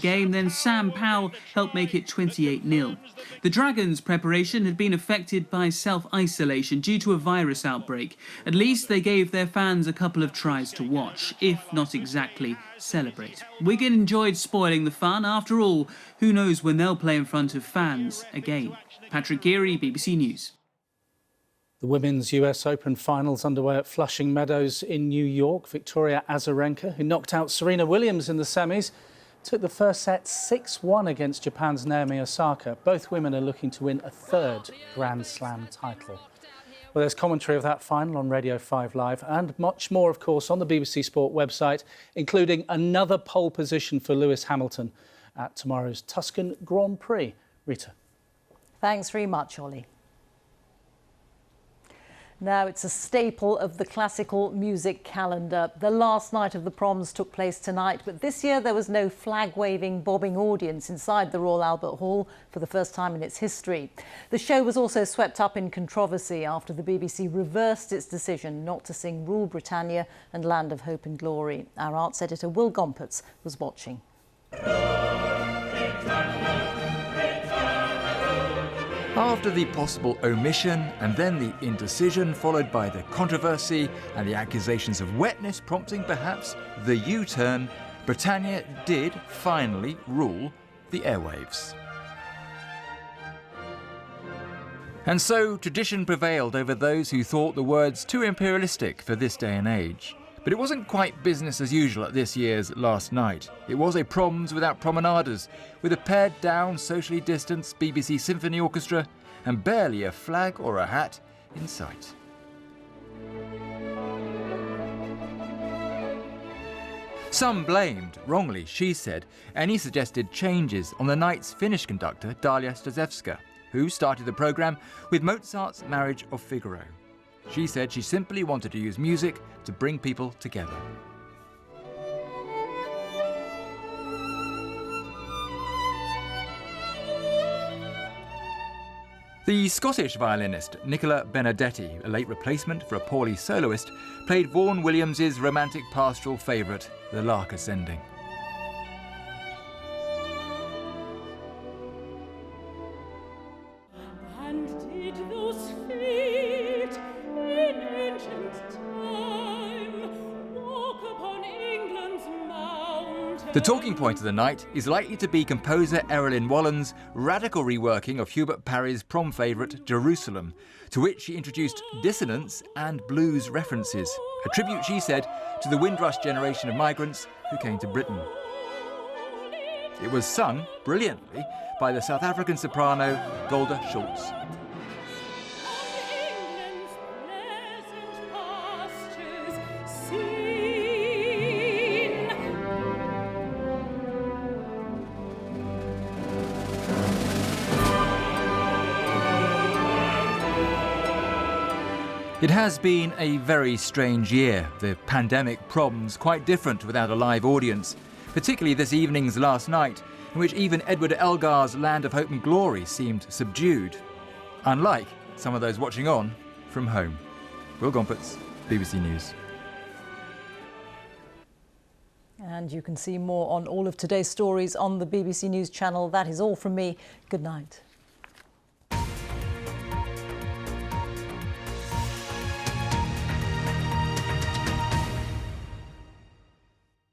game, then Sam Powell helped make it 28-0. The Dragons' preparation had been affected by self-isolation due to a virus outbreak. At least they gave their fans a couple of tries to watch, if not exactly celebrate. Wigan enjoyed spoiling the fun. After all, who knows when they'll play in front of fans again. Patrick Geary, BBC News. The Women's US Open finals underway at Flushing Meadows in New York. Victoria Azarenka, who knocked out Serena Williams in the semis, took the first set 6-1 against Japan's Naomi Osaka. Both women are looking to win a third Grand Slam title. Well, there's commentary of that final on Radio 5 Live and much more, of course, on the BBC Sport website, including another pole position for Lewis Hamilton at tomorrow's Tuscan Grand Prix. Rita. Thanks very much, Ollie. Now, it's a staple of the classical music calendar. The last night of the Proms took place tonight, but this year there was no flag-waving, bobbing audience inside the Royal Albert Hall for the first time in its history. The show was also swept up in controversy after the BBC reversed its decision not to sing Rule Britannia and Land of Hope and Glory. Our arts editor Will Gompertz was watching. After the possible omission and then the indecision, followed by the controversy and the accusations of wetness prompting perhaps the U-turn, Britannia did finally rule the airwaves. And so tradition prevailed over those who thought the words too imperialistic for this day and age. But it wasn't quite business as usual at this year's Last Night. It was a Proms without promenaders, with a pared-down, socially distanced BBC Symphony Orchestra and barely a flag or a hat in sight. Some blamed, wrongly she said, any suggested changes on the night's Finnish conductor Dalia Stasevska, who started the programme with Mozart's Marriage of Figaro. She said she simply wanted to use music to bring people together. The Scottish violinist Nicola Benedetti, a late replacement for a poorly soloist, played Vaughan Williams's romantic pastoral favourite, The Lark Ascending. The talking point of the night is likely to be composer Erlyn Wallen's radical reworking of Hubert Parry's prom favourite Jerusalem, to which she introduced dissonance and blues references, a tribute, she said, to the Windrush generation of migrants who came to Britain. It was sung brilliantly by the South African soprano Golda Schultz. It has been a very strange year. The pandemic Proms quite different without a live audience, particularly this evening's Last Night, in which even Edward Elgar's Land of Hope and Glory seemed subdued, unlike some of those watching on from home. Will Gompertz, BBC News. And you can see more on all of today's stories on the BBC News channel. That is all from me. Good night.